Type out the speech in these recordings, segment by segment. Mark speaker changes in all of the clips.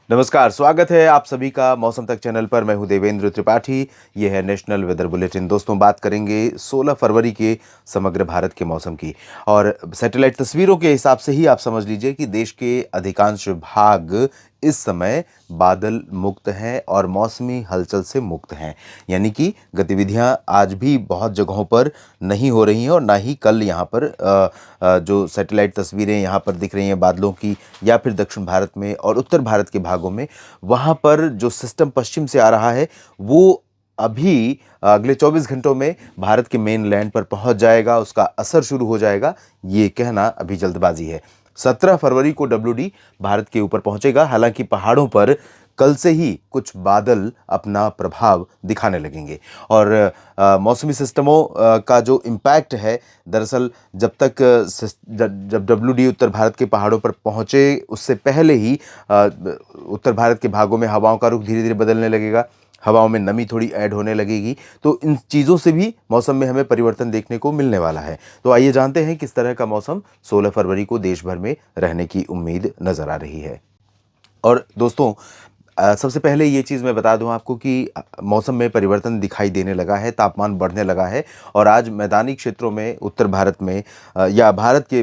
Speaker 1: नमस्कार, स्वागत है आप सभी का मौसम तक चैनल पर। मैं हूं देवेंद्र त्रिपाठी। ये है नेशनल वेदर बुलेटिन। दोस्तों, बात करेंगे 16 फरवरी के समग्र भारत के मौसम की। और सैटेलाइट तस्वीरों के हिसाब से ही आप समझ लीजिए कि देश के अधिकांश भाग इस समय बादल मुक्त हैं और मौसमी हलचल से मुक्त हैं। यानी कि गतिविधियां आज भी बहुत जगहों पर नहीं हो रही हैं और ना ही कल यहाँ पर जो सैटेलाइट तस्वीरें यहाँ पर दिख रही हैं बादलों की, या फिर दक्षिण भारत में और उत्तर भारत के भागों में, वहाँ पर जो सिस्टम पश्चिम से आ रहा है वो अभी अगले 24 घंटों में भारत के मेन लैंड पर पहुंच जाएगा, उसका असर शुरू हो जाएगा। ये कहना अभी जल्दबाजी है। 17 फरवरी को WD भारत के ऊपर पहुंचेगा। हालांकि पहाड़ों पर कल से ही कुछ बादल अपना प्रभाव दिखाने लगेंगे और मौसमी सिस्टमों का जो इम्पैक्ट है, दरअसल जब WD उत्तर भारत के पहाड़ों पर पहुंचे उससे पहले ही उत्तर भारत के भागों में हवाओं का रुख धीरे धीरे बदलने लगेगा, हवाओं में नमी थोड़ी ऐड होने लगेगी। तो इन चीज़ों से भी मौसम में हमें परिवर्तन देखने को मिलने वाला है। तो आइए जानते हैं किस तरह का मौसम 16 फरवरी को देश भर में रहने की उम्मीद नजर आ रही है। और दोस्तों, सबसे पहले ये चीज़ मैं बता दूं आपको कि मौसम में परिवर्तन दिखाई देने लगा है, तापमान बढ़ने लगा है। और आज मैदानी क्षेत्रों में उत्तर भारत में या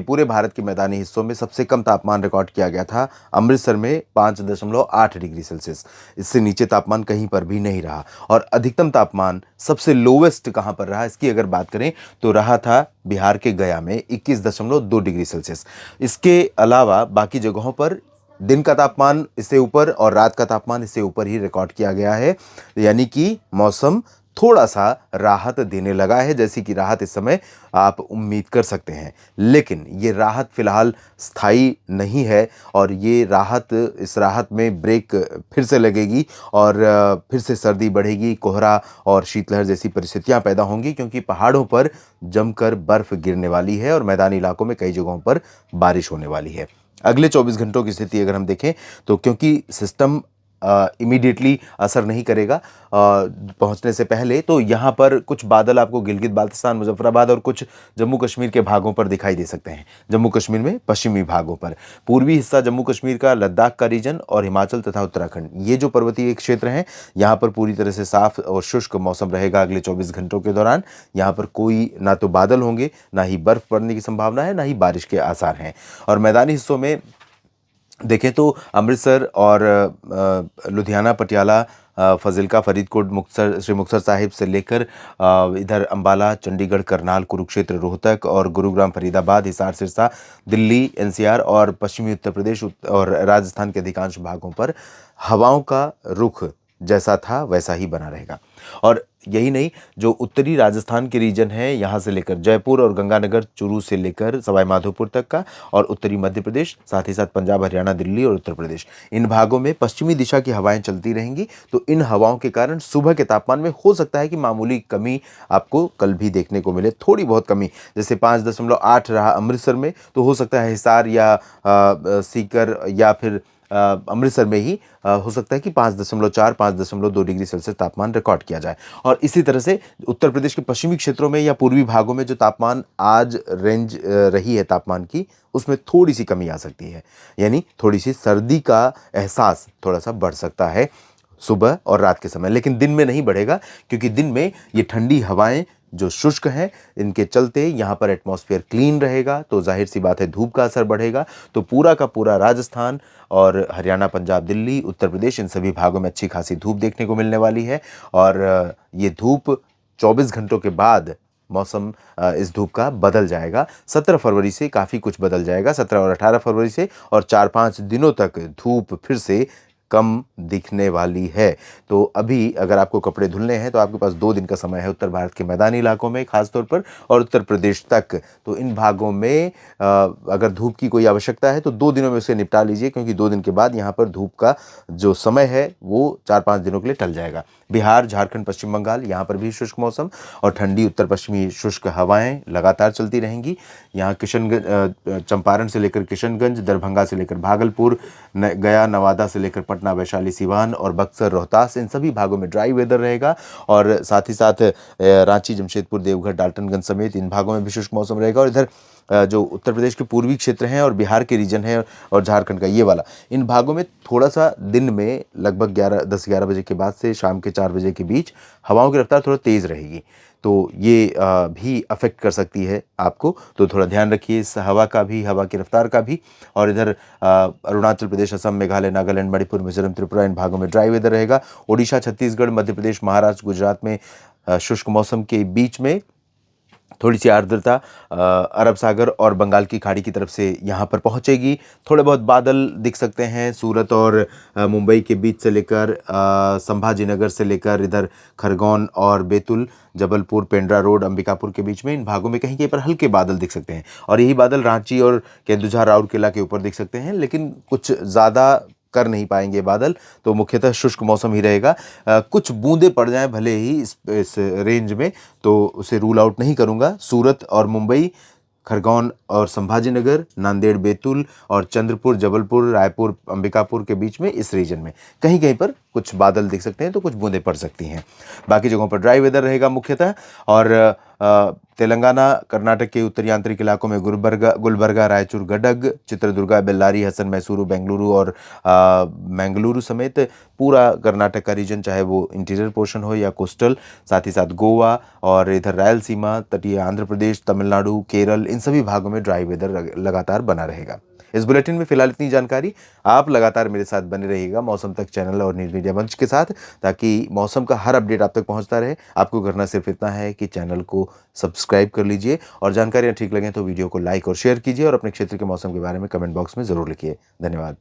Speaker 1: पूरे भारत के मैदानी हिस्सों में सबसे कम तापमान रिकॉर्ड किया गया था अमृतसर में 5.8 डिग्री सेल्सियस। इससे नीचे तापमान कहीं पर भी नहीं रहा। और अधिकतम तापमान सबसे लोवेस्ट कहाँ पर रहा, इसकी अगर बात करें तो रहा था बिहार के गया में 21.2 डिग्री सेल्सियस। इसके अलावा बाकी जगहों पर दिन का तापमान इससे ऊपर और रात का तापमान इससे ऊपर ही रिकॉर्ड किया गया है। यानी कि मौसम थोड़ा सा राहत देने लगा है, जैसी कि राहत इस समय आप उम्मीद कर सकते हैं। लेकिन ये राहत फिलहाल स्थायी नहीं है और इस राहत में ब्रेक फिर से लगेगी और फिर से सर्दी बढ़ेगी, कोहरा और शीतलहर जैसी परिस्थितियां पैदा होंगी, क्योंकि पहाड़ों पर जमकर बर्फ गिरने वाली है और मैदानी इलाकों में कई जगहों पर बारिश होने वाली है। अगले 24 घंटों की स्थिति अगर हम देखें तो क्योंकि सिस्टम इमीडिएटली असर नहीं करेगा पहुंचने से पहले, तो यहाँ पर कुछ बादल आपको गिलगित बाल्टिस्तान, मुजफ्फराबाद और कुछ जम्मू कश्मीर के भागों पर दिखाई दे सकते हैं। जम्मू कश्मीर में पश्चिमी भागों पर, पूर्वी हिस्सा जम्मू कश्मीर का, लद्दाख का रीजन और हिमाचल तथा उत्तराखंड, ये जो पर्वतीय क्षेत्र हैं, यहाँ पर पूरी तरह से साफ और शुष्क मौसम रहेगा अगले 24 घंटों के दौरान। यहाँ पर कोई ना तो बादल होंगे, ना ही बर्फ पड़ने की संभावना है, ना ही बारिश के आसार हैं। और मैदानी हिस्सों में देखें तो अमृतसर और लुधियाना, पटियाला, फाजिल्का, फरीदकोट, मुक्तसर साहिब से लेकर इधर अंबाला, चंडीगढ़, करनाल, कुरुक्षेत्र, रोहतक और गुरुग्राम, फरीदाबाद, हिसार, सिरसा, दिल्ली, NCR और पश्चिमी उत्तर प्रदेश और राजस्थान के अधिकांश भागों पर हवाओं का रुख जैसा था वैसा ही बना रहेगा। और यही नहीं, जो उत्तरी राजस्थान के रीजन है, यहाँ से लेकर जयपुर और गंगानगर, चूरू से लेकर सवाई माधोपुर तक का, और उत्तरी मध्य प्रदेश, साथ ही साथ पंजाब, हरियाणा, दिल्ली और उत्तर प्रदेश, इन भागों में पश्चिमी दिशा की हवाएं चलती रहेंगी। तो इन हवाओं के कारण सुबह के तापमान में हो सकता है कि मामूली कमी आपको कल भी देखने को मिले, थोड़ी बहुत कमी। जैसे 5.8 रहा अमृतसर में, तो हो सकता है हिसार या सीकर या फिर अमृतसर में ही हो सकता है कि 5.4 5.2 डिग्री सेल्सियस तापमान रिकॉर्ड किया जाए। और इसी तरह से उत्तर प्रदेश के पश्चिमी क्षेत्रों में या पूर्वी भागों में जो तापमान आज रेंज रही है तापमान की, उसमें थोड़ी सी कमी आ सकती है। यानी थोड़ी सी सर्दी का एहसास थोड़ा सा बढ़ सकता है सुबह और रात के समय, लेकिन दिन में नहीं बढ़ेगा, क्योंकि दिन में ये ठंडी हवाएं जो शुष्क हैं, इनके चलते यहाँ पर एटमॉस्फेयर क्लीन रहेगा, तो जाहिर सी बात है धूप का असर बढ़ेगा। तो पूरा का पूरा राजस्थान और हरियाणा, पंजाब, दिल्ली, उत्तर प्रदेश, इन सभी भागों में अच्छी खासी धूप देखने को मिलने वाली है। और ये धूप 24 घंटों के बाद मौसम इस धूप का बदल जाएगा। 17 फरवरी से काफ़ी कुछ बदल जाएगा, 17 और 18 फरवरी से, और 4-5 दिनों तक धूप फिर से कम दिखने वाली है। तो अभी अगर आपको कपड़े धुलने हैं तो आपके पास 2 दिन का समय है उत्तर भारत के मैदानी इलाकों में खासतौर पर, और उत्तर प्रदेश तक। तो इन भागों में अगर धूप की कोई आवश्यकता है तो 2 दिनों में उसे निपटा लीजिए, क्योंकि 2 दिन के बाद यहाँ पर धूप का जो समय है वो 4-5 दिनों के लिए टल जाएगा। बिहार, झारखंड, पश्चिम बंगाल, यहाँ पर भी शुष्क मौसम और ठंडी उत्तर पश्चिमी शुष्क हवाएं लगातार चलती रहेंगी। यहाँ चंपारण से लेकर किशनगंज, दरभंगा से लेकर भागलपुर, गया, नवादा से लेकर पटना, वैशाली, सिवान और बक्सर, रोहतास, इन सभी भागों में ड्राई वेदर रहेगा। और साथ ही साथ रांची, जमशेदपुर, देवघर, डाल्टनगंज समेत इन भागों में भी शुष्क मौसम रहेगा। और इधर जो उत्तर प्रदेश के पूर्वी क्षेत्र हैं और बिहार के रीजन है और झारखंड का ये वाला, इन भागों में थोड़ा सा दिन में लगभग 10-11 बजे के बाद से शाम के 4 बजे के बीच हवाओं की रफ्तार थोड़ा तेज़ रहेगी। तो ये भी अफ़ेक्ट कर सकती है आपको, तो थोड़ा ध्यान रखिए इस हवा का भी, हवा की रफ्तार का भी। और इधर अरुणाचल प्रदेश, असम, मेघालय, नागालैंड, मणिपुर, मिज़ोरम, त्रिपुरा, इन भागों में ड्राई वेदर रहेगा। ओडिशा, छत्तीसगढ़, मध्य प्रदेश, महाराष्ट्र, गुजरात में शुष्क मौसम के बीच में थोड़ी सी आर्द्रता अरब सागर और बंगाल की खाड़ी की तरफ से यहाँ पर पहुँचेगी। थोड़े बहुत बादल दिख सकते हैं सूरत और मुंबई के बीच से लेकर संभाजीनगर से लेकर इधर खरगोन और बैतूल, जबलपुर, पेंड्रा रोड, अंबिकापुर के बीच में इन भागों में कहीं कहीं पर हल्के बादल दिख सकते हैं। और यही बादल रांची और केंदुझर, राउरकेला के ऊपर दिख सकते हैं, लेकिन कुछ ज़्यादा कर नहीं पाएंगे बादल, तो मुख्यतः शुष्क मौसम ही रहेगा। कुछ बूंदें पड़ जाएं भले ही इस रेंज में, तो उसे रूल आउट नहीं करूंगा। सूरत और मुंबई, खरगोन और संभाजीनगर, नांदेड़, बैतूल और चंद्रपुर, जबलपुर, रायपुर, अंबिकापुर के बीच में इस रीजन में कहीं कहीं पर कुछ बादल दिख सकते हैं, तो कुछ बूंदें पड़ सकती हैं। बाकी जगहों पर ड्राई वेदर रहेगा मुख्यतः। और तेलंगाना, कर्नाटक के उत्तरी आंतरिक इलाकों में गुलबर्गा, रायचूर, गडग, चित्रदुर्गा, बेल्लारी, हसन, मैसूरू, बेंगलुरु और मंगलुरु समेत पूरा कर्नाटक का रीजन, चाहे वो इंटीरियर पोर्शन हो या कोस्टल, साथ ही साथ गोवा और इधर रायलसीमा, तटीय आंध्र प्रदेश, तमिलनाडु, केरल, इन सभी भागों में ड्राई वेदर लगातार बना रहेगा। इस बुलेटिन में फिलहाल इतनी जानकारी। आप लगातार मेरे साथ बने रहिएगा मौसम तक चैनल और न्यूज़ मीडिया मंच के साथ, ताकि मौसम का हर अपडेट आप तक पहुंचता रहे। आपको करना सिर्फ इतना है कि चैनल को सब्सक्राइब कर लीजिए और जानकारियां ठीक लगें तो वीडियो को लाइक और शेयर कीजिए और अपने क्षेत्र के मौसम के बारे में कमेंट बॉक्स में ज़रूर लिखिए। धन्यवाद।